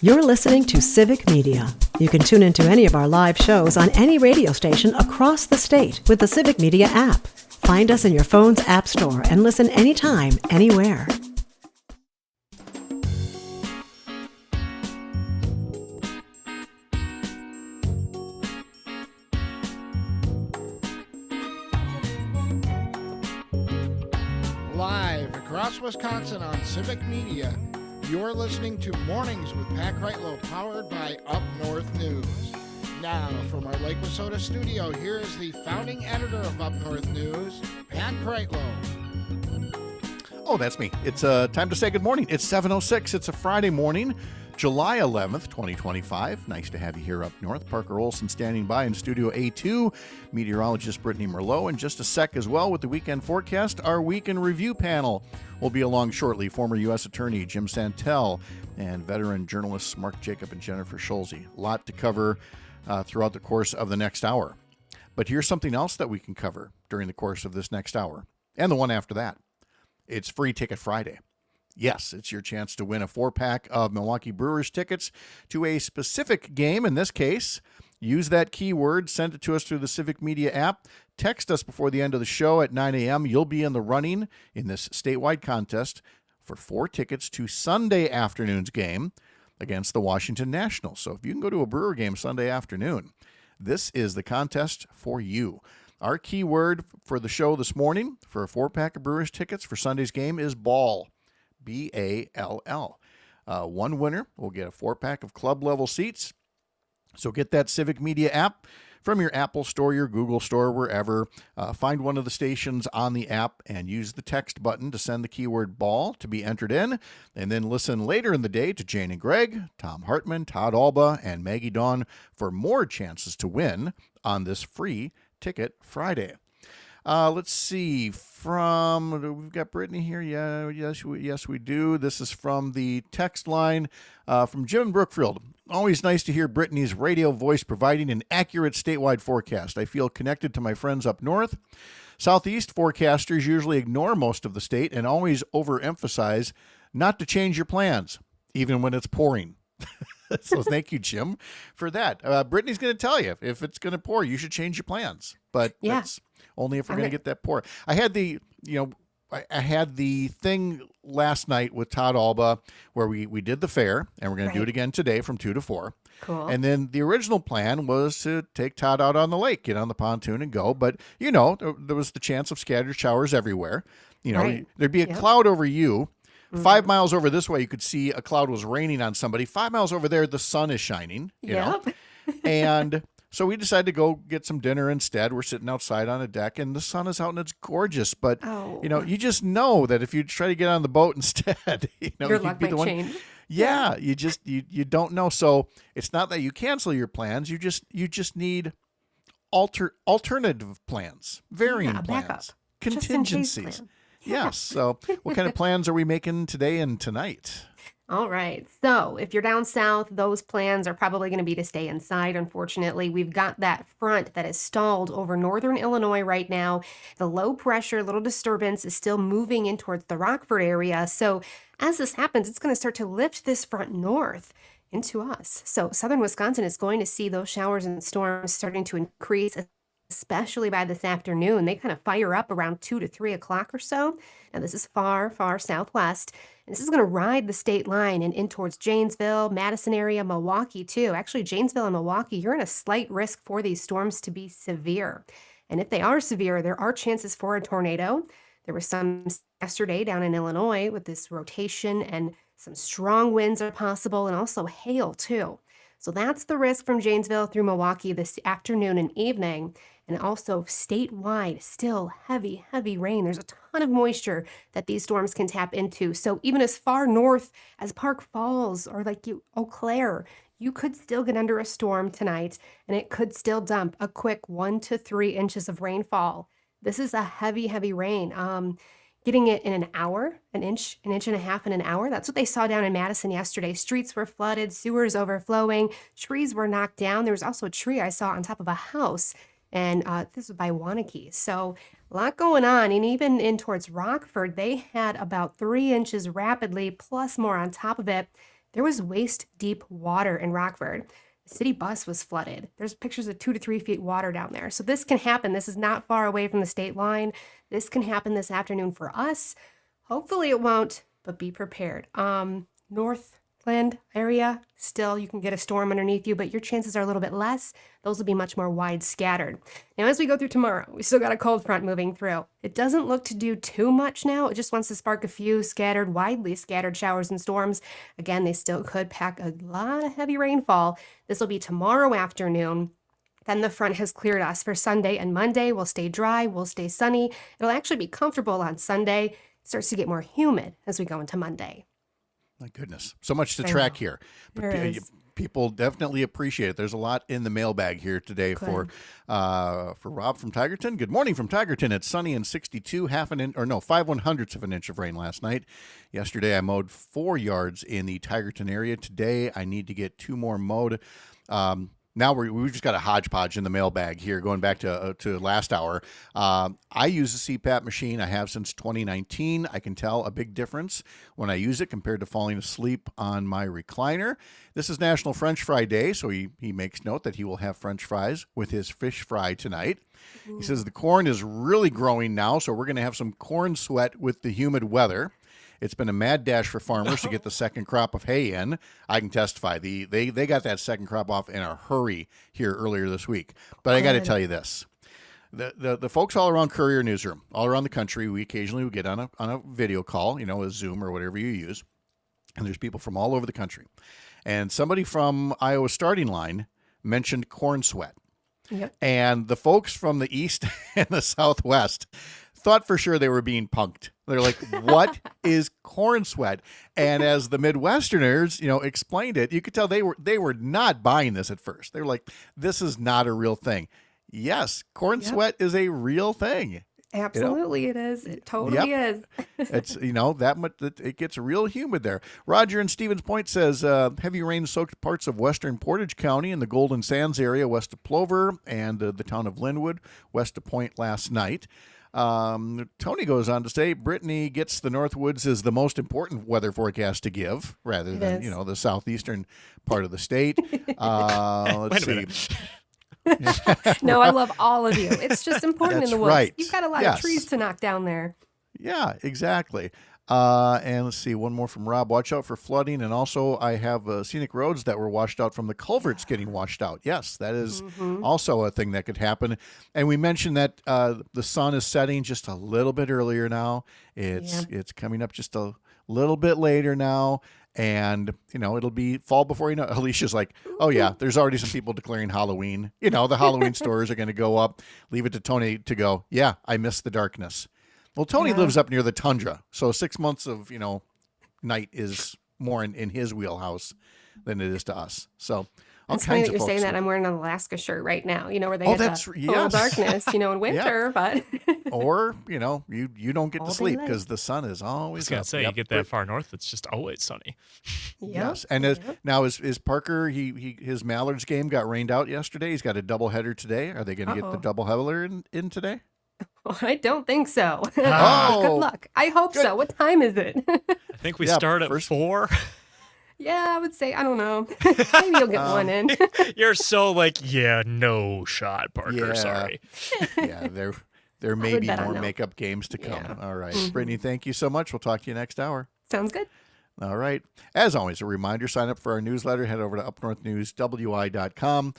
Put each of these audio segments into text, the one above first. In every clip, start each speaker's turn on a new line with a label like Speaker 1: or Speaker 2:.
Speaker 1: You're listening to Civic Media. You can tune into any of our live shows on any radio station across the state with the Civic Media app. Find us in your phone's app store and listen anytime, anywhere.
Speaker 2: Live across Wisconsin on Civic Media, you're listening to Mornings with Pat Kreitlow, powered by Up North News. Now, from our Lake Wissota studio, here is the founding editor of Up North News, Pat Kreitlow.
Speaker 3: Oh, that's me. It's time to say good morning. It's 7:06. It's a Friday morning, July 11th, 2025. Nice to have you here up north. Parker Olson standing by in Studio A2. Meteorologist Brittany Merlot in just a sec as well with the weekend forecast. Our weekend review panel will be along shortly. Former U.S. Attorney Jim Santel and veteran journalists Mark Jacob and Jennifer Schulze. A lot to cover throughout the course of the next hour. But here's something else that we can cover during the course of this next hour and the one after that. It's Free Ticket Friday. Yes, it's your chance to win a 4-pack of Milwaukee Brewers tickets to a specific game. In this case, use that keyword, send it to us through the Civic Media app. Text us before the end of the show at 9 a.m. You'll be in the running in this statewide contest for 4 tickets to Sunday afternoon's game against the Washington Nationals. So if you can go to a Brewer game Sunday afternoon, this is the contest for you. Our keyword for the show this morning for a 4-pack of Brewers tickets for Sunday's game is ball. B-A-L-L. One winner will get a 4-pack of club-level seats. So get that Civic Media app from your Apple Store, your Google Store, wherever. Find one of the stations on the app and use the text button to send the keyword ball to be entered in. And then listen later in the day to Jane and Greg, Tom Hartman, Todd Alba, and Maggie Dawn for more chances to win on this Free Ticket Friday. Let's see. We've got Brittany here. Yeah, yes, we do. This is from the text line from Jim Brookfield. Always nice to hear Brittany's radio voice providing an accurate statewide forecast. I feel connected to my friends up north. Southeast forecasters usually ignore most of the state and always overemphasize not to change your plans, even when it's pouring. So thank you, Jim, for that. Brittany's going to tell you if it's going to pour, you should change your plans. But that's only if we're going to get that pour. I had the thing last night with Todd Alba where we did the fair, and we're going to do it again today from 2 to 4.
Speaker 4: Cool.
Speaker 3: And then the original plan was to take Todd out on the lake, get on the pontoon and go. But, there was the chance of scattered showers everywhere. There'd be a cloud over you. 5 miles over this way, you could see a cloud was raining on somebody. 5 miles over there, the sun is shining, you know. And so we decided to go get some dinner instead. We're sitting outside on a deck, and the sun is out, and it's gorgeous. But, you just know that if you try to get on the boat instead,
Speaker 4: your luck might change.
Speaker 3: Yeah, you don't know. So it's not that you cancel your plans. You just need alternative plans, varying plans, contingencies. Yes. So what kind of plans are we making today and tonight?
Speaker 4: All right. So if you're down south, those plans are probably going to be to stay inside. Unfortunately, we've got that front that is stalled over northern Illinois right now. The low pressure, little disturbance is still moving in towards the Rockford area. So as this happens, it's going to start to lift this front north into us. So southern Wisconsin is going to see those showers and storms starting to increase, especially by this afternoon. They kind of fire up around 2 to 3 o'clock or so. Now, this is far, far southwest. And this is going to ride the state line and in towards Janesville, Madison area, Milwaukee, too. Actually, Janesville and Milwaukee, you're in a slight risk for these storms to be severe. And if they are severe, there are chances for a tornado. There was some yesterday down in Illinois with this rotation, and some strong winds are possible, and also hail, too. So that's the risk from Janesville through Milwaukee this afternoon and evening. And also statewide, still heavy, heavy rain. There's a ton of moisture that these storms can tap into. So even as far north as Park Falls or Eau Claire, you could still get under a storm tonight, and it could still dump a quick 1 to 3 inches of rainfall. This is a heavy, heavy rain. Getting it in an hour, an inch and a half in an hour. That's what they saw down in Madison yesterday. Streets were flooded, sewers overflowing, trees were knocked down. There was also a tree I saw on top of a house. And this was by Wanakee. So a lot going on. And even in towards Rockford, they had about 3 inches rapidly, plus more on top of it. there was waist-deep water in Rockford. The city bus was flooded. There's pictures of 2 to 3 feet water down there. So this can happen. This is not far away from the state line. This can happen this afternoon for us. Hopefully it won't, but be prepared. Northland area, still you can get a storm underneath you, but your chances are a little bit less. Those will be much more wide scattered. Now, as we go through tomorrow, we still got a cold front moving through. It doesn't look to do too much now. It just wants to spark a few widely scattered showers and storms. Again, they still could pack a lot of heavy rainfall. This will be tomorrow afternoon. Then the front has cleared us for Sunday and Monday. We'll stay dry. We'll stay sunny. It'll actually be comfortable on Sunday. It starts to get more humid as we go into Monday.
Speaker 3: My goodness. So much to track here. But people definitely appreciate it. There's a lot in the mailbag here today for Rob from Tigerton. Good morning from Tigerton. It's sunny and 62, 5/100ths of an inch of rain last night. Yesterday I mowed 4 yards in the Tigerton area. Today I need to get 2 more mowed. Now we've just got a hodgepodge in the mailbag here, going back to last hour. I use a CPAP machine. I have since 2019. I can tell a big difference when I use it compared to falling asleep on my recliner. This is National French Fry Day, so he makes note that he will have French fries with his fish fry tonight. Ooh. He says the corn is really growing now, so we're going to have some corn sweat with the humid weather. It's been a mad dash for farmers to get the second crop of hay in. I can testify. They got that second crop off in a hurry here earlier this week. But I got to tell you this. The folks all around Courier Newsroom, all around the country, we occasionally get on a video call, a Zoom or whatever you use. And there's people from all over the country. And somebody from Iowa Starting Line mentioned corn sweat. Yep. And the folks from the East and the Southwest thought for sure they were being punked. They're like, what is corn sweat? And as the Midwesterners, explained it, you could tell they were not buying this at first. They were like, this is not a real thing. Yes, corn sweat is a real thing.
Speaker 4: Absolutely, it is. It totally is.
Speaker 3: It's, that much, it gets real humid there. Roger in Stevens Point says, heavy rain soaked parts of western Portage County and the Golden Sands area west of Plover and the town of Linwood west of Point last night. Tony goes on to say Brittany gets the Northwoods as the most important weather forecast to give rather than, the southeastern part of the state. Let's see.
Speaker 4: No, I love all of you. It's just important in the woods.
Speaker 3: Right.
Speaker 4: You've got a lot of trees to knock down there.
Speaker 3: Yeah, exactly. And let's see, one more from Rob. Watch out for flooding. And also I have scenic roads that were washed out from the culverts getting washed out. Yes, that is also a thing that could happen. And we mentioned that the sun is setting just a little bit earlier now. It's coming up just a little bit later now. And, it'll be fall before you know. Alicia's like, oh, yeah, there's already some people declaring Halloween. The Halloween stores are going to go up. Leave it to Tony to go, yeah, I miss the darkness. Well, Tony lives up near the tundra, so 6 months of, night is more in his wheelhouse than it is to us. So
Speaker 4: it's funny that you're saying that. I'm wearing an Alaska shirt right now, where they get the darkness, in winter, but...
Speaker 3: Or, you don't get to sleep because the sun is always up.
Speaker 5: I was going to say, you get that far north, it's just always sunny.
Speaker 3: Yes. And now is Parker, his Mallards game got rained out yesterday. He's got a doubleheader today. Are they going to get the doubleheader in today?
Speaker 4: Well, I don't think so. Good luck. I hope so. What time is it?
Speaker 5: I think we start at 4.
Speaker 4: Yeah, I would say, I don't know. Maybe you'll get one in.
Speaker 5: You're so no shot, Parker.
Speaker 3: Yeah.
Speaker 5: Sorry.
Speaker 3: Yeah, there may be more makeup games to come. Yeah. All right. Brittany, thank you so much. We'll talk to you next hour.
Speaker 4: Sounds good.
Speaker 3: All right. As always, a reminder, sign up for our newsletter. Head over to upnorthnewswi.com.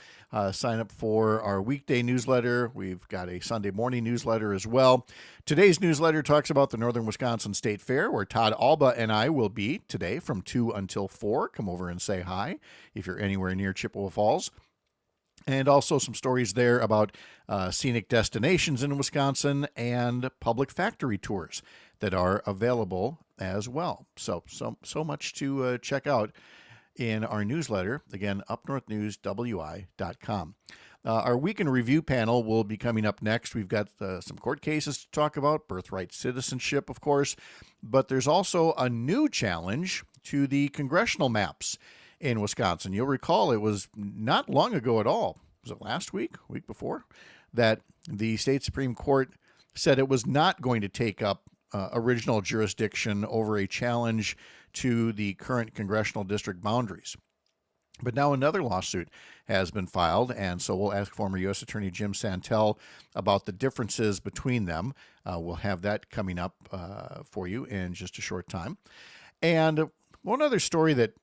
Speaker 3: Sign up for our weekday newsletter. We've got a Sunday morning newsletter as well. Today's newsletter talks about the Northern Wisconsin State Fair, where Todd Alba and I will be today from 2 until 4. Come over and say hi if you're anywhere near Chippewa Falls. And also some stories there about scenic destinations in Wisconsin and public factory tours that are available as well. So much to check out in our newsletter. Again, upnorthnewswi.com. Our weekend review panel will be coming up next. We've got some court cases to talk about, birthright citizenship, of course, but there's also a new challenge to the congressional maps in Wisconsin. You'll recall it was not long ago at all. Was it last week before, that the state Supreme Court said it was not going to take up original jurisdiction over a challenge to the current congressional district boundaries. But now another lawsuit has been filed, and so we'll ask former U.S. Attorney Jim Santel about the differences between them. We'll have that coming up for you in just a short time. And one other story that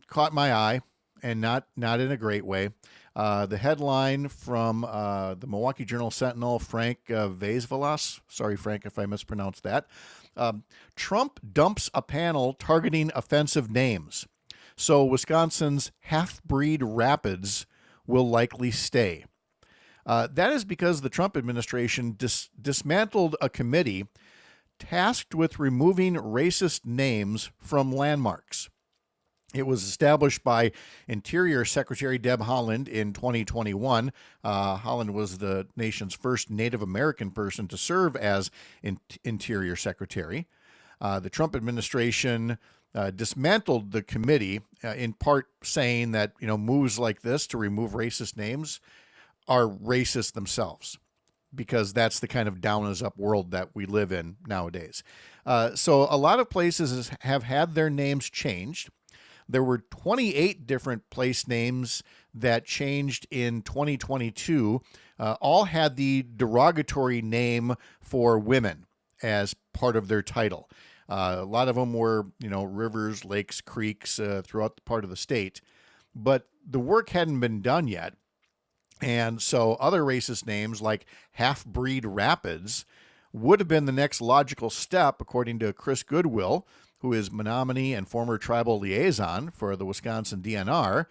Speaker 3: caught my eye, and not in a great way, the headline from the Milwaukee Journal-Sentinel, Frank Vaisvelas. Sorry, Frank, if I mispronounced that. Trump dumps a panel targeting offensive names. So Wisconsin's half-breed Rapids will likely stay. That is because the Trump administration dismantled a committee tasked with removing racist names from landmarks. It was established by Interior Secretary Deb Haaland in 2021. Haaland was the nation's first Native American person to serve as Interior Secretary. The Trump administration dismantled the committee, in part saying that moves like this to remove racist names are racist themselves, because that's the kind of down is up world that we live in nowadays. So a lot of places have had their names changed. There were 28 different place names that changed in 2022. All had the derogatory name for women as part of their title. A lot of them were, rivers, lakes, creeks throughout the part of the state. But the work hadn't been done yet. And so other racist names like Half-Breed Rapids would have been the next logical step, according to Chris Goodwill, who is Menominee and former tribal liaison for the Wisconsin DNR.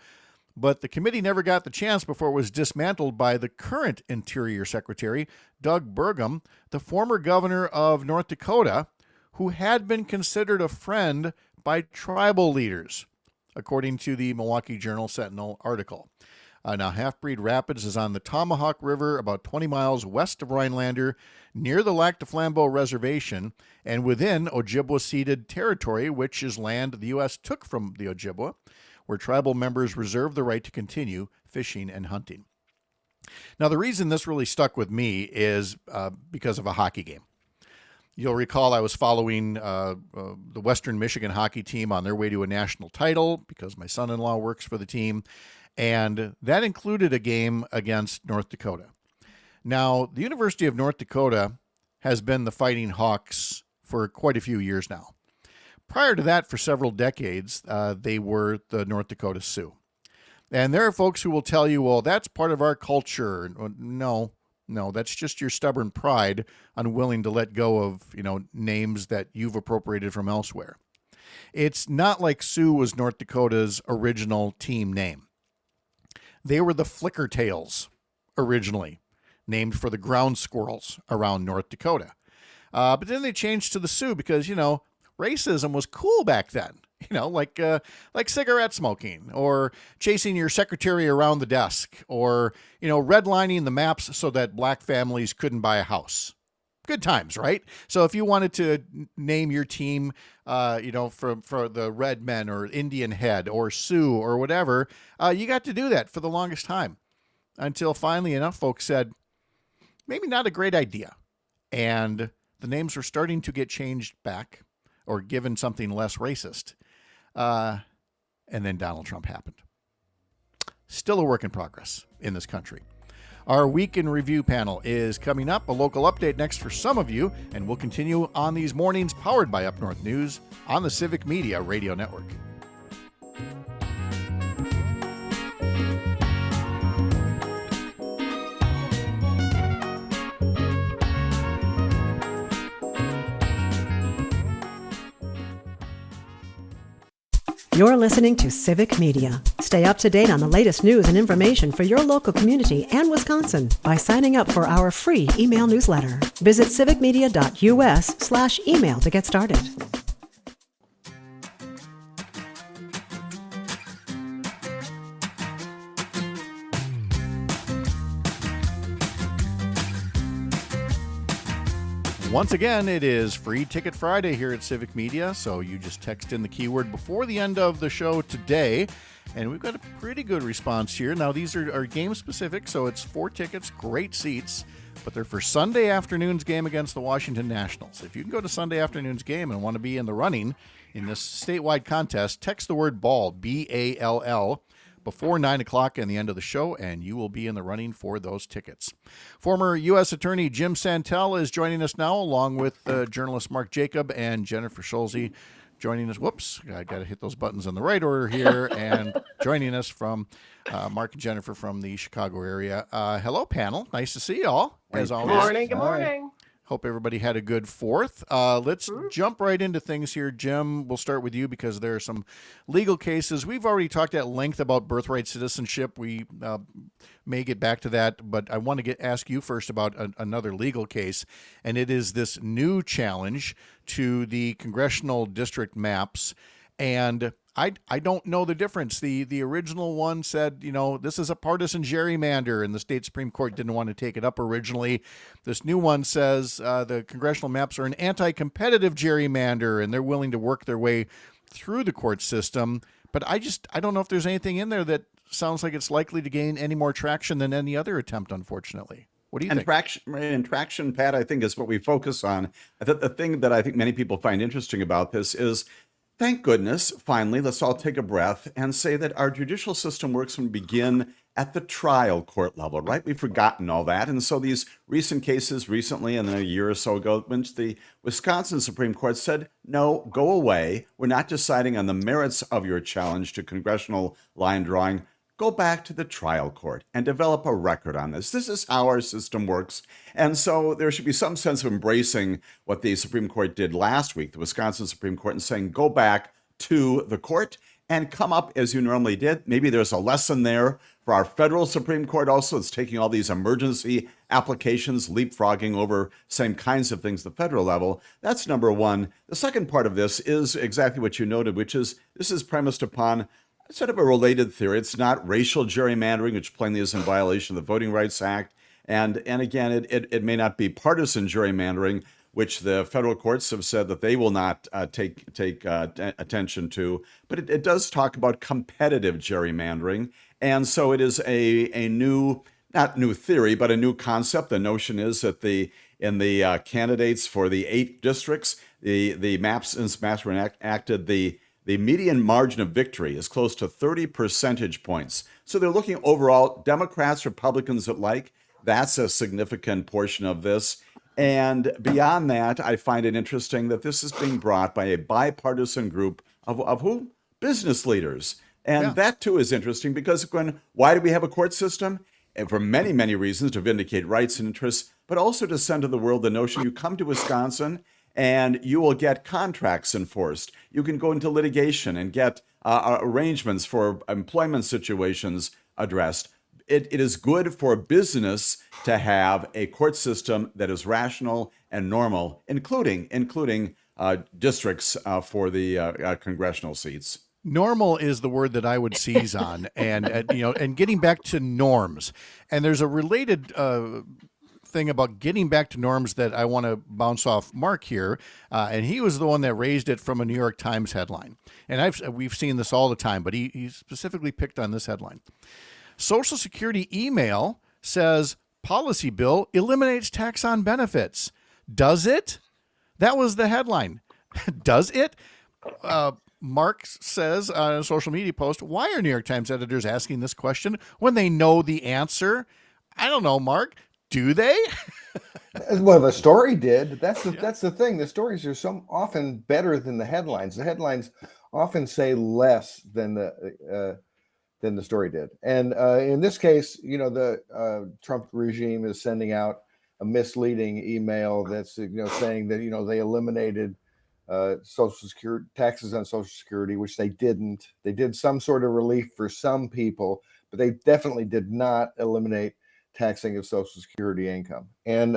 Speaker 3: But the committee never got the chance before it was dismantled by the current Interior Secretary, Doug Burgum, the former governor of North Dakota, who had been considered a friend by tribal leaders, according to the Milwaukee Journal-Sentinel article. Now, Half-Breed Rapids is on the Tomahawk River, about 20 miles west of Rhinelander, near the Lac du Flambeau Reservation, and within Ojibwa-ceded territory, which is land the U.S. took from the Ojibwa, where tribal members reserve the right to continue fishing and hunting. Now, the reason this really stuck with me is because of a hockey game. You'll recall I was following the Western Michigan hockey team on their way to a national title because my son-in-law works for the team, and that included a game against North Dakota. Now, the University of North Dakota has been the Fighting Hawks for quite a few years now. Prior to that, for several decades, they were the North Dakota Sioux. And there are folks who will tell you, well, that's part of our culture. No, that's just your stubborn pride, unwilling to let go of, names that you've appropriated from elsewhere. It's not like Sioux was North Dakota's original team name. They were the Flickertails originally, named for the ground squirrels around North Dakota. But then they changed to the Sioux because, racism was cool back then. Like cigarette smoking or chasing your secretary around the desk or, redlining the maps so that black families couldn't buy a house. Good times, right? So if you wanted to name your team, for the Red Men or Indian Head or Sioux or whatever, you got to do that for the longest time until finally enough folks said, maybe not a great idea. And the names were starting to get changed back or given something less racist. And then Donald Trump happened. Still a work in progress in this country. Our Week in Review panel is coming up. A local update next for some of you, and we'll continue on these mornings powered by Up North News on the Civic Media Radio Network.
Speaker 1: You're listening to Civic Media. Stay up to date on the latest news and information for your local community and Wisconsin by signing up for our free email newsletter. Visit civicmedia.us/email to get started.
Speaker 3: Once again, it is Free Ticket Friday here at Civic Media, so you just text in the keyword before the end of the show today, and we've got a pretty good response here. Now, these are game-specific, so it's 4 tickets, great seats, but they're for Sunday afternoon's game against the Washington Nationals. If you can go to Sunday afternoon's game and want to be in the running in this statewide contest, text the word BALL, B-A-L-L, before 9 o'clock and the end of the show, and you will be in the running for those tickets. Former U.S. Attorney Jim Santel is joining us now, along with journalist Mark Jacob and Jennifer Schulze joining us. Whoops, I got to hit those buttons in the right order here. And joining us from Mark and Jennifer from the Chicago area. Hello, panel. Nice to see you all, as always.
Speaker 4: Good morning.
Speaker 3: Hope everybody had a good 4th. Let's jump right into things here. Jim, we'll start with you because there are some legal cases. We've already talked at length about birthright citizenship. We may get back to that, but I want to ask you first about another legal case, and it is this new challenge to the congressional district maps. And I don't know the difference. The original one said, this is a partisan gerrymander, and the state Supreme Court didn't want to take it up originally. This new one says the congressional maps are an anti-competitive gerrymander, and they're willing to work their way through the court system. But I don't know if there's anything in there that sounds like it's likely to gain any more traction than any other attempt, unfortunately. What do you think?
Speaker 6: Traction, Pat, I think is what we focus on. The thing that I think many people find interesting about this is, thank goodness, finally, let's all take a breath and say that our judicial system works when we begin at the trial court level, right? We've forgotten all that. And so these recent cases recently, and a year or so ago, when the Wisconsin Supreme Court said, no, go away. We're not deciding on the merits of your challenge to congressional line drawing. Go back to the trial court and develop a record on this. This is how our system works. And so there should be some sense of embracing what the Supreme Court did last week, the Wisconsin Supreme Court, and saying, go back to the court and come up as you normally did. Maybe there's a lesson there for our federal Supreme Court also. It's taking all these emergency applications, leapfrogging over same kinds of things at the federal level. That's number one. The second part of this is exactly what you noted, which is this is premised upon sort of a related theory. It's not racial gerrymandering, which plainly is in violation of the Voting Rights Act. And again, it may not be partisan gerrymandering, which the federal courts have said that they will not take attention to. But it does talk about competitive gerrymandering. And so it is a new, not new theory, but a new concept. The notion is that in the candidates for the 8 districts, the maps were enacted, the median margin of victory is close to 30 percentage points. So they're looking overall, Democrats, Republicans alike. That's a significant portion of this. And beyond that, I find it interesting that this is being brought by a bipartisan group of who? Business leaders. And that, too, is interesting because why do we have a court system? And for many, many reasons, to vindicate rights and interests, but also to send to the world the notion you come to Wisconsin and you will get contracts enforced. You can go into litigation and get arrangements for employment situations addressed. It is good for business to have a court system that is rational and normal, including districts for the congressional seats.
Speaker 3: Normal is the word that I would seize on, and getting back to norms. And there's a related thing about getting back to norms that I want to bounce off Mark here, and he was the one that raised it from a New York Times headline. And we've seen this all the time, but he specifically picked on this headline. Social Security email says policy bill eliminates tax on benefits. Does it? That was the headline. Does it? Mark says on a social media post, why are New York Times editors asking this question when they know the answer? I don't know, Mark. Do they?
Speaker 7: Well, the story did. That's the thing. The stories are often better than the headlines. The headlines often say less than the story did. And in this case, the Trump regime is sending out a misleading email that's saying that they eliminated Social Security taxes on Social Security, which they didn't. They did some sort of relief for some people, but they definitely did not eliminate taxing of Social Security income. And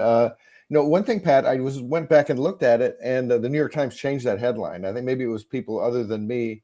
Speaker 7: one thing, Pat, I went back and looked at it, and the New York Times changed that headline. I think maybe it was people other than me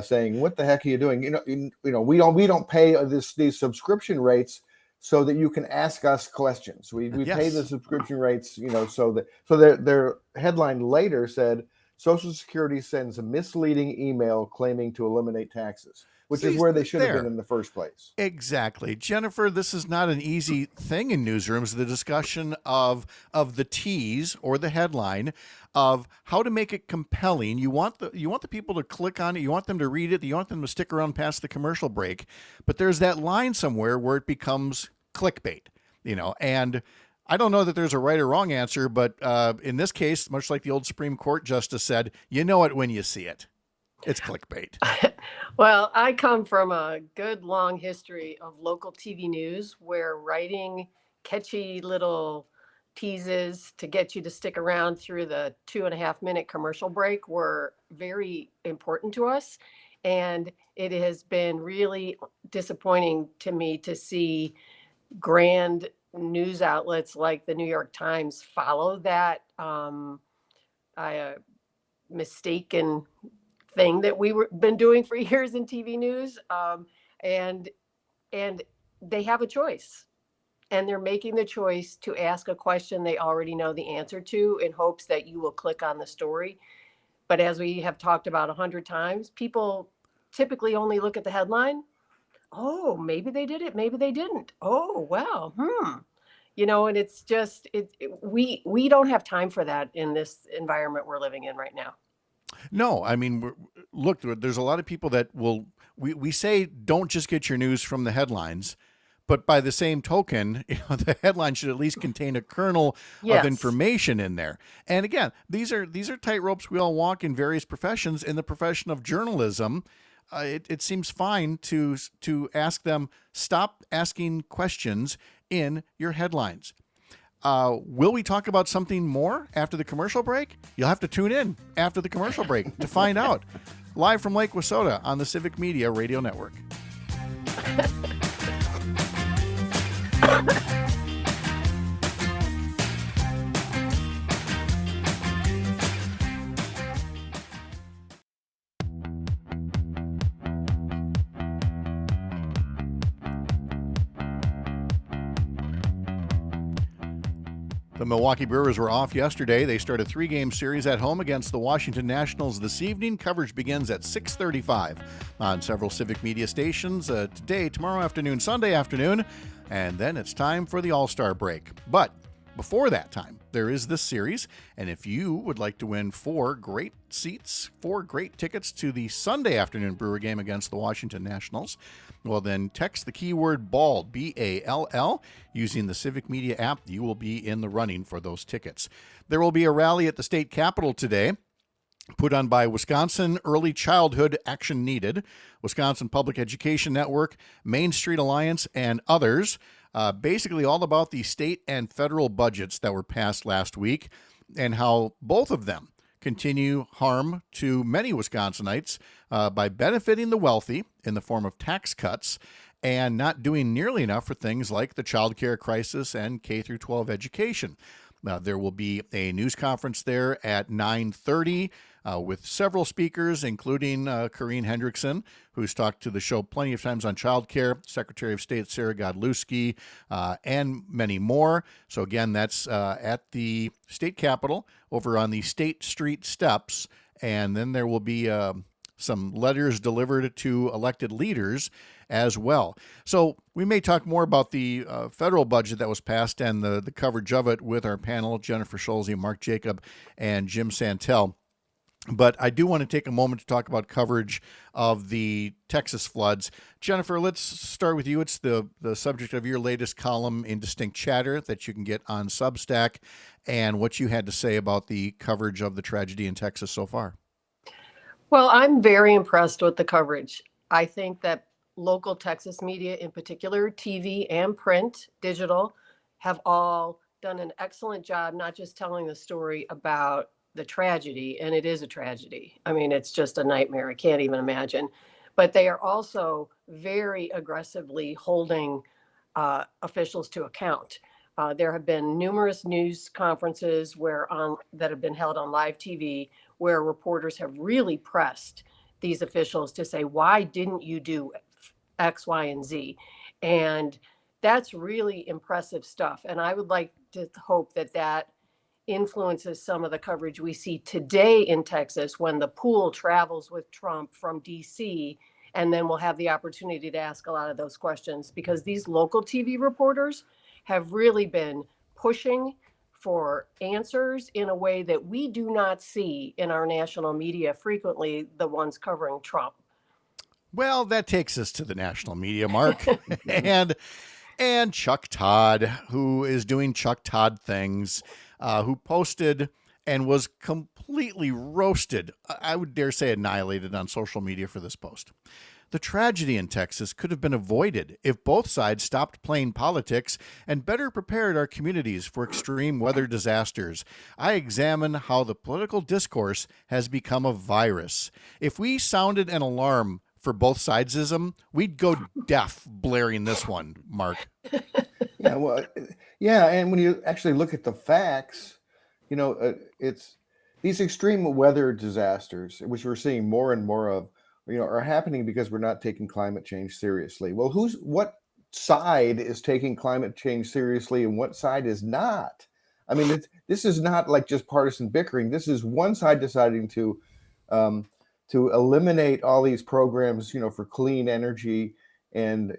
Speaker 7: saying, "What the heck are you doing? We don't pay these subscription rates so that you can ask us questions. We pay the
Speaker 3: Yes.
Speaker 7: subscription rates, so their headline later said Social Security sends a misleading email claiming to eliminate taxes, which is
Speaker 3: See,
Speaker 7: where they should have
Speaker 3: there.
Speaker 7: been in the first place.
Speaker 3: Exactly. Jennifer, this is not an easy thing in newsrooms, the discussion of the tease or the headline of how to make it compelling. You want the people to click on it, you want them to read it, you want them to stick around past the commercial break, but there's that line somewhere where it becomes clickbait, and I don't know that there's a right or wrong answer, but in this case, much like the old Supreme Court justice said, you know it when you see it. It's clickbait.
Speaker 8: Well, I come from a good long history of local TV news where writing catchy little teases to get you to stick around through the 2.5 minute commercial break were very important to us. And it has been really disappointing to me to see grand news outlets like the New York Times follow that mistaken thing that we were been doing for years in TV news, and they have a choice, and they're making the choice to ask a question they already know the answer to in hopes that you will click on the story. But as we have talked about 100 times, people typically only look at the headline. Oh, maybe they did it, maybe they didn't. Oh, well, and it's just we don't have time for that in this environment we're living in right now.
Speaker 3: No, I mean, look, there's a lot of people that we say don't just get your news from the headlines, but by the same token, the headline should at least contain a kernel of information in there. And again, these are tight ropes we all walk in various professions. In the profession of journalism, it seems fine to ask them, stop asking questions in your headlines. Will we talk about something more after the commercial break? You'll have to tune in after the commercial break to find out. Live from Lake Wissota on the Civic Media Radio Network. The Milwaukee Brewers were off yesterday. They start a 3-game series at home against the Washington Nationals this evening. Coverage begins at 6:35 on several Civic Media stations today, tomorrow afternoon, Sunday afternoon, and then it's time for the All-Star break. But before that time, there is this series, and if you would like to win 4 great seats, 4 great tickets to the Sunday afternoon Brewer game against the Washington Nationals, well, then text the keyword BALL, B-A-L-L, using the Civic Media app. You will be in the running for those tickets. There will be a rally at the state capitol today, put on by Wisconsin Early Childhood Action Needed, Wisconsin Public Education Network, Main Street Alliance, and others. Basically all about the state and federal budgets that were passed last week and how both of them continue harm to many Wisconsinites by benefiting the wealthy in the form of tax cuts and not doing nearly enough for things like the childcare crisis and K-12 education. There will be a news conference there at 9:30 with several speakers, including Corrine Hendrickson, who's talked to the show plenty of times on childcare, Secretary of State Sarah Godlewski, and many more. So again, that's at the state capitol over on the State Street steps. And then there will be some letters delivered to elected leaders as well. So we may talk more about the federal budget that was passed and the coverage of it with our panel, Jennifer Scholze, Mark Jacob, and Jim Santel. But I do want to take a moment to talk about coverage of the Texas floods. Jennifer, let's start with you. It's the subject of your latest column in Distinct Chatter that you can get on Substack, and what you had to say about the coverage of the tragedy in Texas so far.
Speaker 8: Well, I'm very impressed with the coverage. I think that local Texas media in particular, TV and print, digital, have all done an excellent job, not just telling the story about the tragedy, and it is a tragedy. I mean, it's just a nightmare. I can't even imagine. But they are also very aggressively holding officials to account. There have been numerous news conferences that have been held on live TV where reporters have really pressed these officials to say, why didn't you do X, Y, and Z? And That's really impressive stuff. And I would like to hope that that influences some of the coverage we see today in Texas when the pool travels with Trump from DC. And then we'll have the opportunity to ask a lot of those questions, because these local TV reporters have really been pushing for answers in a way that we do not see in our national media, frequently the ones covering Trump.
Speaker 3: Well, that takes us to the national media, Mark. and Chuck Todd, who is doing Chuck Todd things, who posted and was completely roasted, I would dare say annihilated on social media for this post. The tragedy in Texas could have been avoided if both sides stopped playing politics and better prepared our communities for extreme weather disasters. I examine how the political discourse has become a virus. If we sounded an alarm for both sidesism, we'd go deaf blaring this one, Mark.
Speaker 7: Yeah, well, yeah, and when you actually look at the facts, it's these extreme weather disasters, which we're seeing more and more of, are happening because we're not taking climate change seriously. Well, what side is taking climate change seriously and what side is not? I mean, this is not like just partisan bickering. This is one side deciding to eliminate all these programs, for clean energy and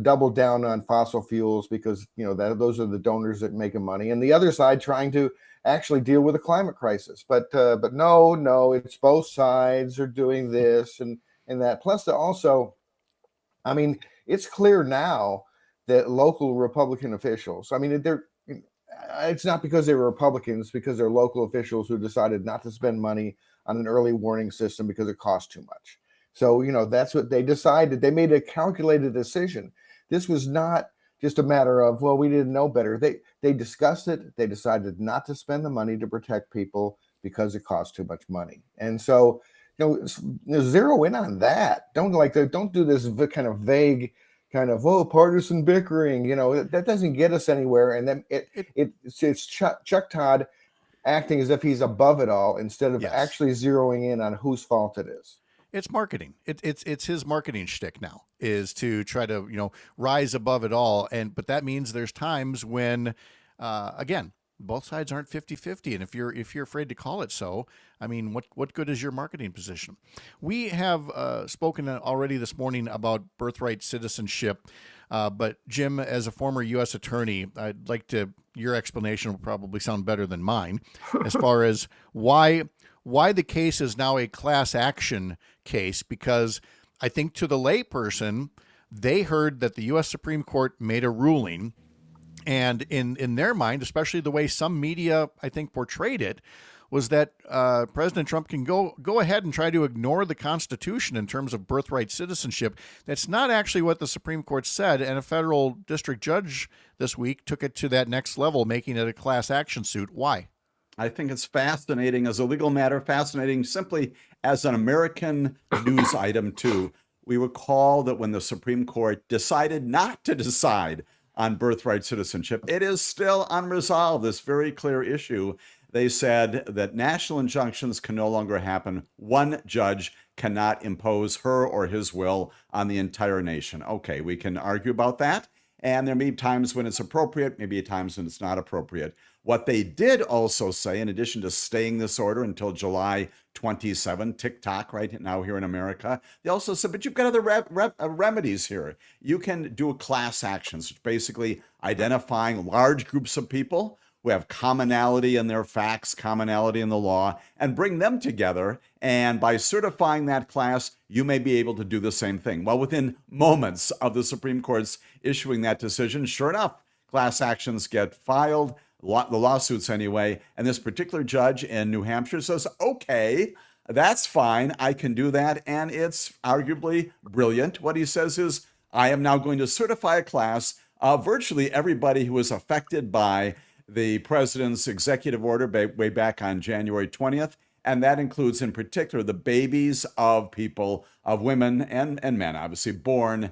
Speaker 7: double down on fossil fuels because, those are the donors that make money, and the other side trying to actually deal with a climate crisis. But no, it's both sides are doing this and that. Plus, also, I mean, it's clear now that local Republican officials, I mean, it's not because they were Republicans, because they're local officials who decided not to spend money on an early warning system because it cost too much. So, that's what they decided. They made a calculated decision. This was not just a matter of, well, we didn't know better. They discussed it. They decided not to spend the money to protect people because it costs too much money. And so, zero in on that. Don't do this kind of vague kind of, partisan bickering, that doesn't get us anywhere. And then it's Chuck Todd acting as if he's above it all instead of actually zeroing in on whose fault it is.
Speaker 3: It's marketing. It's his marketing shtick now, is to try to, rise above it all. But that means there's times when, again, both sides aren't 50-50. And if you're afraid to call it so, I mean, what good is your marketing position? We have spoken already this morning about birthright citizenship. But Jim, as a former U.S. attorney, I'd like your explanation will probably sound better than mine as far as why the case is now a class action case, because I think to the layperson, they heard that the U.S. Supreme Court made a ruling, and in their mind, especially the way some media, I think, portrayed it, was that President Trump can go ahead and try to ignore the Constitution in terms of birthright citizenship. That's not actually what the Supreme Court said, and a federal district judge this week took it to that next level, making it a class action suit. Why?
Speaker 6: I think it's fascinating as a legal matter, fascinating simply as an American news item, too. We recall that when the Supreme Court decided not to decide on birthright citizenship, it is still unresolved, this very clear issue. They said that national injunctions can no longer happen. One judge cannot impose her or his will on the entire nation. Okay, we can argue about that. And there may be times when it's appropriate, maybe times when it's not appropriate. What they did also say, in addition to staying this order until July 27, tick-tock right now here in America, they also said, but you've got other remedies here. You can do a class actions, which basically identifying large groups of people who have commonality in their facts, commonality in the law, and bring them together. And by certifying that class, you may be able to do the same thing. Well, within moments of the Supreme Court's issuing that decision, sure enough, class actions get filed, the lawsuits anyway, and this particular judge in New Hampshire says, okay, that's fine, I can do that, and it's arguably brilliant. What he says is, I am now going to certify a class of virtually everybody who was affected by the president's executive order way back on January 20th, and that includes in particular the babies of people, of women and men, obviously born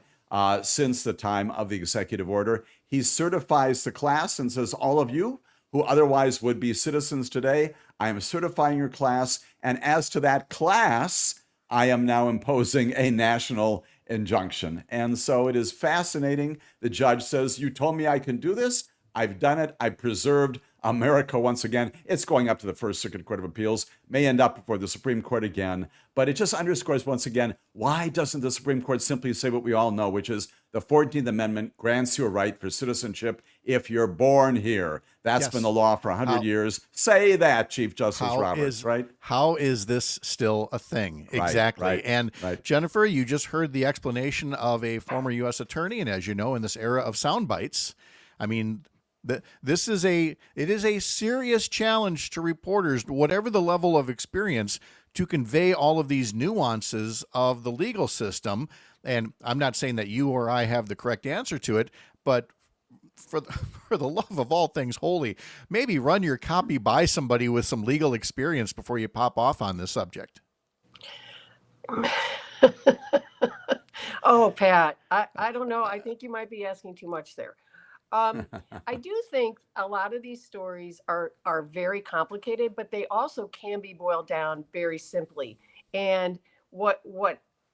Speaker 6: since the time of the executive order. He certifies the class and says, all of you who otherwise would be citizens today, I am certifying your class, and as to that class, I am now imposing a national injunction. And so it is fascinating. The judge says, you told me I can do this. I've done it. I preserved America once again. It's going up to the First Circuit Court of Appeals, may end up before the Supreme Court again. But it just underscores once again, why doesn't the Supreme Court simply say what we all know, which is the 14th Amendment grants you a right for citizenship if you're born here. That's
Speaker 3: Yes.
Speaker 6: been the law for 100 years. Say that, Chief Justice Roberts, right?
Speaker 3: How is this still a thing?
Speaker 6: Right,
Speaker 3: Exactly.
Speaker 6: right,
Speaker 3: And
Speaker 6: right.
Speaker 3: Jennifer, you just heard the explanation of a former U.S. attorney. And as you know, in this era of sound bites, I mean, it is a serious challenge to reporters, whatever the level of experience, to convey all of these nuances of the legal system. And I'm not saying that you or I have the correct answer to it, but for the love of all things holy, maybe run your copy by somebody with some legal experience before you pop off on this subject.
Speaker 8: Oh, Pat, I don't know. I think you might be asking too much there. I do think a lot of these stories are very complicated, but they also can be boiled down very simply. And what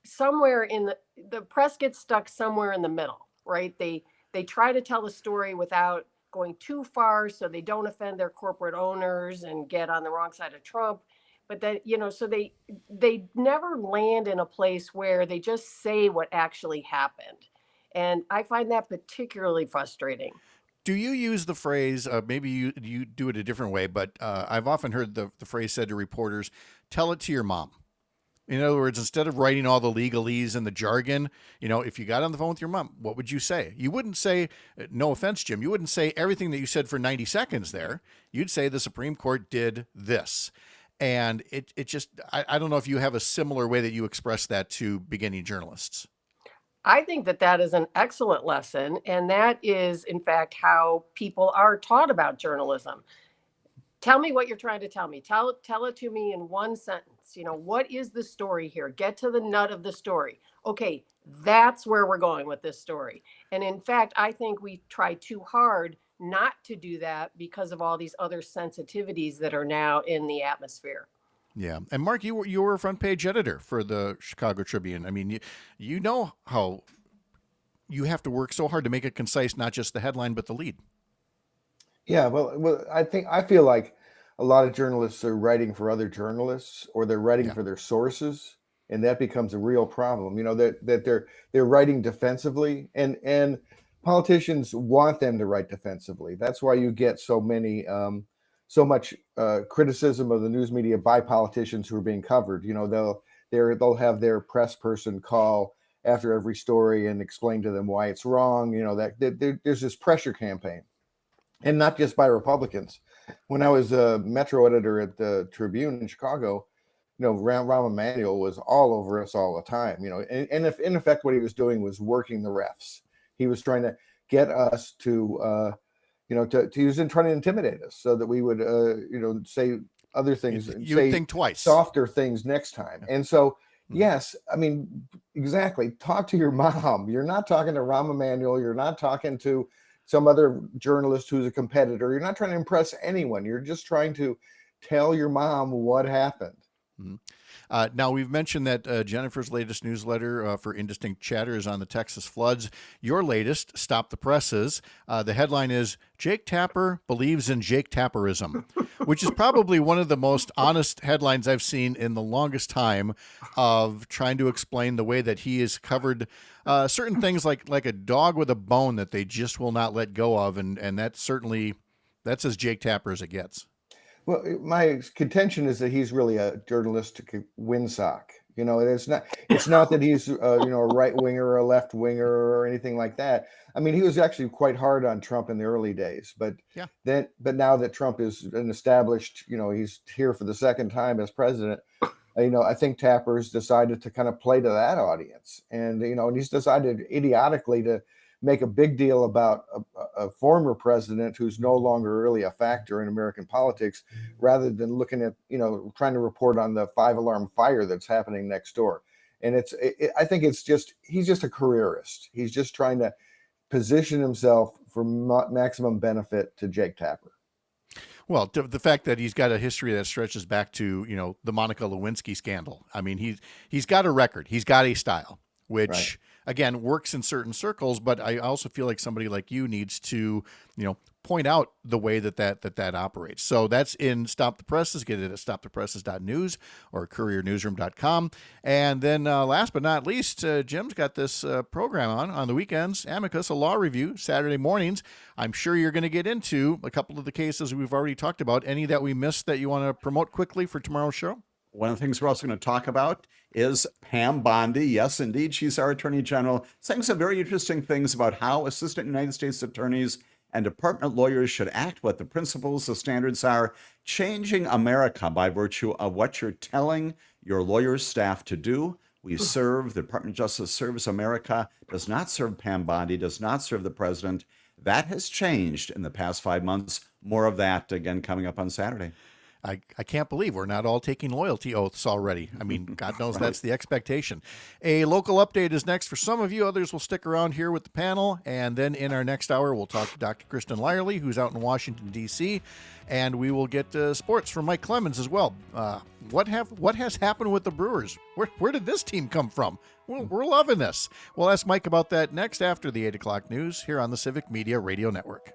Speaker 8: somewhere in the press gets stuck somewhere in the middle, right? They try to tell the story without going too far so they don't offend their corporate owners and get on the wrong side of Trump. But then, so they never land in a place where they just say what actually happened. And I find that particularly frustrating.
Speaker 3: Do you use the phrase, maybe you do it a different way, but I've often heard the phrase said to reporters, tell it to your mom. In other words, instead of writing all the legalese and the jargon, if you got on the phone with your mom, what would you say? You wouldn't say, no offense, Jim, you wouldn't say everything that you said for 90 seconds there. You'd say the Supreme Court did this. And it just, I don't know if you have a similar way that you express that to beginning journalists.
Speaker 8: I think that is an excellent lesson. And that is, in fact, how people are taught about journalism. Tell me what you're trying to tell me. Tell it to me in one sentence. What is the story here? Get to the nut of the story. Okay, that's where we're going with this story. And in fact, I think we try too hard not to do that because of all these other sensitivities that are now in the atmosphere.
Speaker 3: Yeah. And Mark, you were a front page editor for the Chicago Tribune. I mean, you know how you have to work so hard to make it concise, not just the headline, but the lead.
Speaker 7: Yeah, well, I feel like a lot of journalists are writing for other journalists, or they're writing for their sources, and that becomes a real problem. That they're writing defensively, and politicians want them to write defensively. That's why you get so much criticism of the news media by politicians who are being covered. They'll have their press person call after every story and explain to them why it's wrong. There's this pressure campaign. And not just by Republicans. When I was a Metro editor at the Tribune in Chicago, Rahm Emanuel was all over us all the time. And if in effect what he was doing was working the refs, he was trying to get us to use and trying to intimidate us so that we would say other things.
Speaker 3: You would think twice.
Speaker 7: Softer things next time. And so yes, I mean, exactly. Talk to your mom. You're not talking to Rahm Emanuel. You're not talking to some other journalist who's a competitor. You're not trying to impress anyone. You're just trying to tell your mom what happened.
Speaker 3: Mm-hmm. Now, we've mentioned that Jennifer's latest newsletter for Indistinct Chatter is on the Texas floods. Your latest, Stop the Presses, the headline is Jake Tapper believes in Jake Tapperism, which is probably one of the most honest headlines I've seen in the longest time of trying to explain the way that he has covered certain things like a dog with a bone that they just will not let go of. And that's as Jake Tapper as it gets.
Speaker 7: Well, my contention is that he's really a journalistic windsock. It's not that he's a right winger or a left winger or anything like that. I mean, he was actually quite hard on Trump in the early days, but now that Trump is an established, he's here for the second time as president. I think Tapper's decided to kind of play to that audience, and he's decided idiotically to make a big deal about a former president who's no longer really a factor in American politics, rather than looking at, trying to report on the 5-alarm fire that's happening next door. And I think he's just a careerist. He's just trying to position himself for maximum benefit to Jake Tapper.
Speaker 3: Well, the fact that he's got a history that stretches back to, the Monica Lewinsky scandal. I mean, he's got a record. He's got a style, which again, works in certain circles, but I also feel like somebody like you needs to, point out the way that operates. So that's in Stop the Presses. Get it at stopthepresses.news or couriernewsroom.com. And then last but not least, Jim's got this program on the weekends, Amicus, a law review, Saturday mornings. I'm sure you're going to get into a couple of the cases we've already talked about. Any that we missed that you want to promote quickly for tomorrow's show?
Speaker 6: One of the things we're also going to talk about is Pam Bondi. Yes, indeed, she's our Attorney General, saying some very interesting things about how Assistant United States Attorneys and department lawyers should act, what the principles, the standards are, changing America by virtue of what you're telling your lawyers' staff to do. We serve, the Department of Justice serves America, does not serve Pam Bondi, does not serve the president. That has changed in the past 5 months. More of that, again, coming up on Saturday.
Speaker 3: I can't believe we're not all taking loyalty oaths already. I mean, God knows that's the expectation. A local update is next for some of you. Others will stick around here with the panel. And then in our next hour, we'll talk to Dr. Kristen Lyerly, who's out in Washington, D.C., and we will get sports from Mike Clemens as well. What has happened with the Brewers? Where did this team come from? We're loving this. We'll ask Mike about that next after the 8 o'clock news here on the Civic Media Radio Network.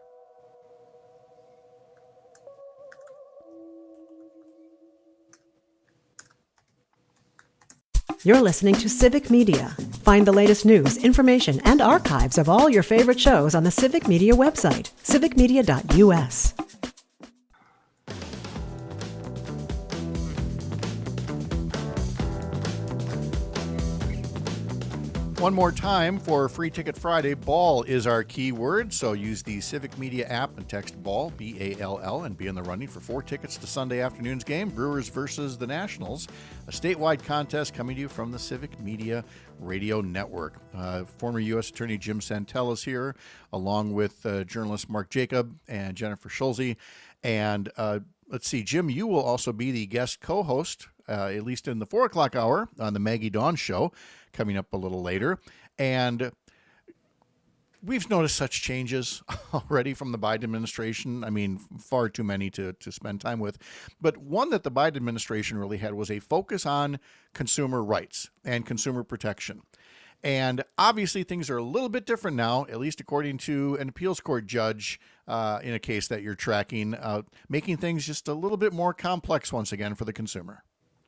Speaker 1: You're listening to Civic Media. Find the latest news, information, and archives of all your favorite shows on the Civic Media website, civicmedia.us.
Speaker 3: One more time for Free Ticket Friday, ball is our key word. So use the Civic Media app and text ball, B-A-L-L, and be in the running for 4 tickets to Sunday afternoon's game, Brewers versus the Nationals, a statewide contest coming to you from the Civic Media Radio Network. Former U.S. Attorney Jim Santel is here, along with journalist Mark Jacob and Jennifer Schulze. And let's see, Jim, you will also be the guest co-host, at least in the 4 o'clock hour on the Maggie Dawn Show, coming up a little later. And we've noticed such changes already from the Biden administration. I mean, far too many to spend time with. But one that the Biden administration really had was a focus on consumer rights and consumer protection. And obviously things are a little bit different now, at least according to an appeals court judge in a case that you're tracking, making things just a little bit more complex once again for the consumer.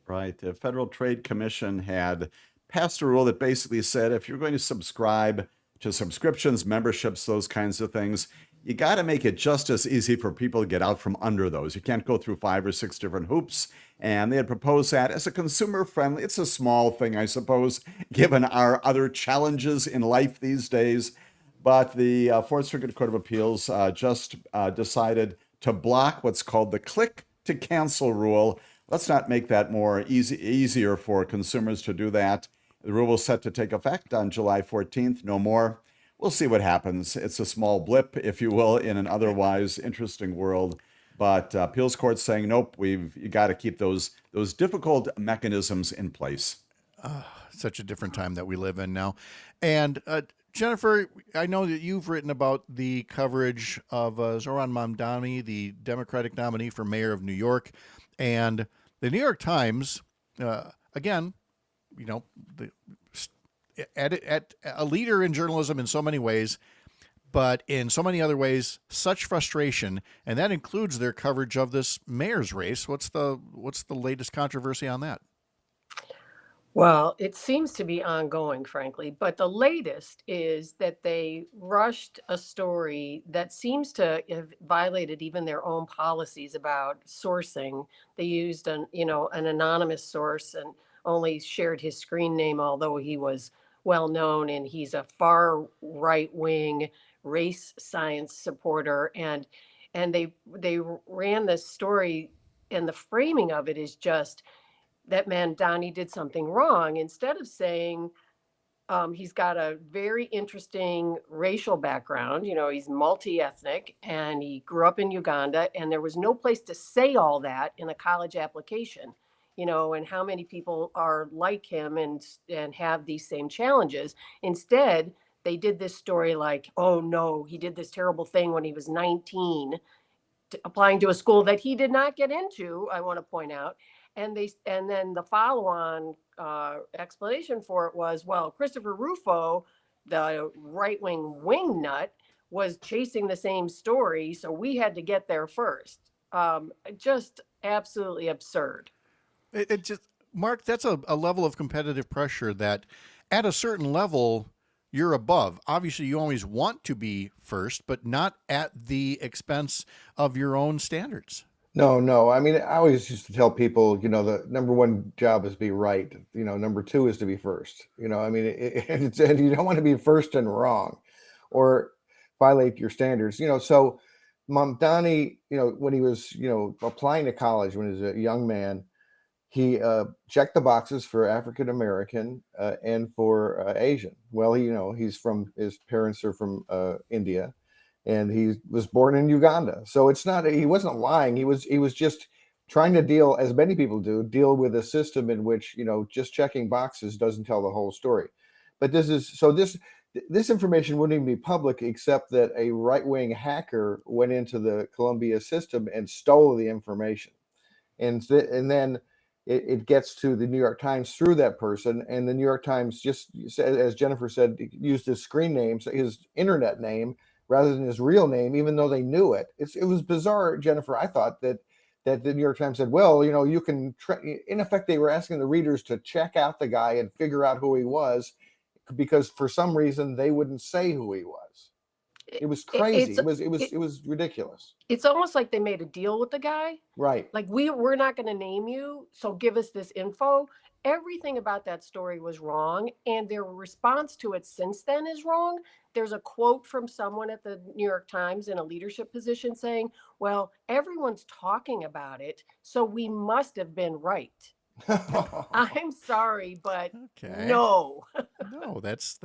Speaker 6: Right. The Federal Trade Commission had passed a rule that basically said if you're going to subscribe to subscriptions, memberships, those kinds of things, you got to make it just as easy for people to get out from under those. You can't go through 5 or 6 different hoops. And they had proposed that as a consumer friendly. It's a small thing, I suppose, given our other challenges in life these days. But the Fourth Circuit Court of Appeals just decided to block what's called the click to cancel rule. Let's not make that more easier for consumers to do that. The rule was set to take effect on July 14th, no more. We'll see what happens. It's a small blip, if you will, in an otherwise interesting world. But appeals court's saying, nope, you got to keep those difficult mechanisms in place.
Speaker 3: Such a different time that we live in now. And Jennifer, I know that you've written about the coverage of Zohran Mamdani, the Democratic nominee for mayor of New York. And the New York Times, again, at a leader in journalism in so many ways, but in so many other ways, such frustration, and that includes their coverage of this mayor's race. What's the latest controversy on that?
Speaker 8: Well, it seems to be ongoing, frankly, but the latest is that they rushed a story that seems to have violated even their own policies about sourcing. They used an anonymous source and only shared his screen name, although he was well known, and he's a far right-wing race science supporter. And they ran this story, and the framing of it is just that Mamdani did something wrong, instead of saying he's got a very interesting racial background. He's multi-ethnic and he grew up in Uganda, and there was no place to say all that in a college application, and how many people are like him and have these same challenges. Instead, they did this story like, oh no, he did this terrible thing when he was 19, applying to a school that he did not get into, I want to point out. And then the follow-on explanation for it was, well, Christopher Rufo the right-wing wingnut was chasing the same story, so we had to get there first. Just absolutely absurd.
Speaker 3: It just, Mark, that's a level of competitive pressure that at a certain level you're above. Obviously, you always want to be first, but not at the expense of your own standards.
Speaker 7: No. I mean, I always used to tell people, the number one job is to be right. Number two is to be first. I mean, and you don't want to be first and wrong or violate your standards. So Mamdani, when he was, applying to college when he was a young man, he checked the boxes for African American and for Asian. Well, his parents are from India, and he was born in Uganda. So he wasn't lying. He was just trying to deal, as many people deal with a system in which, just checking boxes doesn't tell the whole story. But this information wouldn't even be public, except that a right-wing hacker went into the Columbia system and stole the information. And then it gets to the New York Times through that person, and the New York Times, just as Jennifer said, used his screen name, his internet name, rather than his real name, even though they knew it. It was bizarre, Jennifer. I thought that the New York Times said, well, you can, in effect, they were asking the readers to check out the guy and figure out who he was, because for some reason they wouldn't say who he was. It was crazy. It was ridiculous.
Speaker 8: It's almost like they made a deal with the guy.
Speaker 7: Right.
Speaker 8: Like, we're not going to name you, so give us this info. Everything about that story was wrong, and their response to it since then is wrong. There's a quote from someone at the New York Times in a leadership position saying, well, everyone's talking about it, so we must have been right. I'm sorry, but no.
Speaker 3: No, that's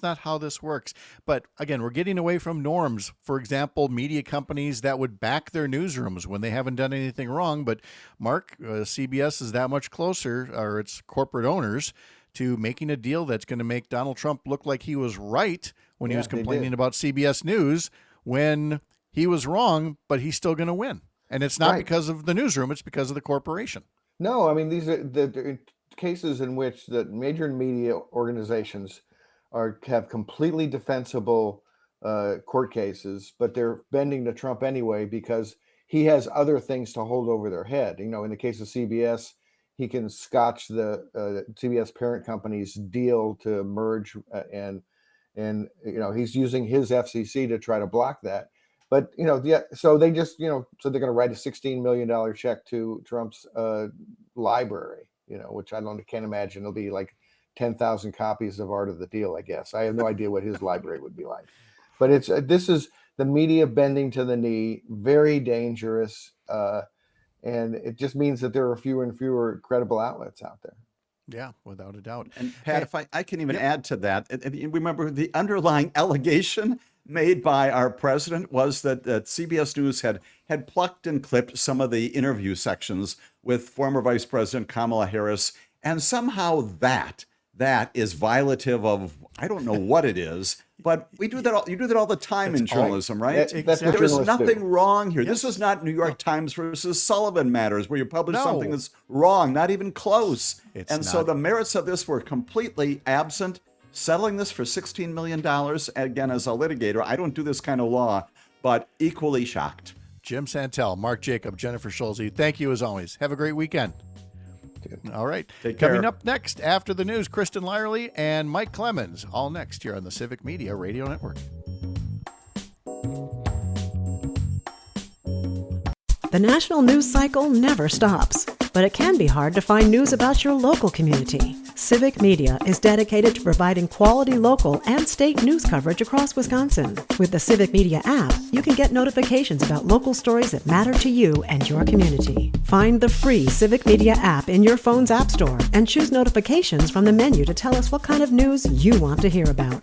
Speaker 3: not how this works. But again, we're getting away from norms. For example, media companies that would back their newsrooms when they haven't done anything wrong. But Mark, CBS is that much closer, or its corporate owners, to making a deal that's going to make Donald Trump look like he was right when he was complaining about CBS News, when he was wrong, but he's still going to win. And it's not because of the newsroom, it's because of the corporation.
Speaker 7: No, I mean, these are the cases in which the major media organizations have completely defensible court cases, but they're bending to Trump anyway because he has other things to hold over their head. In the case of CBS, he can scotch the CBS parent company's deal to merge, and he's using his FCC to try to block that. But, so they just, so they're going to write a $16 million check to Trump's library, which I can't imagine. It'll be like 10,000 copies of Art of the Deal, I guess. I have no idea what his library would be like. But this is the media bending to the knee, very dangerous. And it just means that there are fewer and fewer credible outlets out there.
Speaker 3: Yeah, without a doubt.
Speaker 6: And Pat, if I can even add to that, remember the underlying allegation made by our president was that CBS News had plucked and clipped some of the interview sections with former Vice President Kamala Harris, and somehow that is violative of, I don't know what it is, but we do that. You do that all the time in journalism, right? There is nothing wrong here. This is not New York Times versus Sullivan matters, where you publish something that's wrong, not even close. So the merits of this were completely absent. Settling this for $16 million, again, as a litigator, I don't do this kind of law, but equally shocked.
Speaker 3: Jim Santel, Mark Jacob, Jennifer Schulze, thank you as always. Have a great weekend. All right.
Speaker 6: Take care.
Speaker 3: Coming up next after the news, Kristen Lyerly and Mike Clemens, all next here on the Civic Media Radio Network.
Speaker 1: The national news cycle never stops, but it can be hard to find news about your local community. Civic Media is dedicated to providing quality local and state news coverage across Wisconsin. With the Civic Media app, you can get notifications about local stories that matter to you and your community. Find the free Civic Media app in your phone's app store and choose notifications from the menu to tell us what kind of news you want to hear about.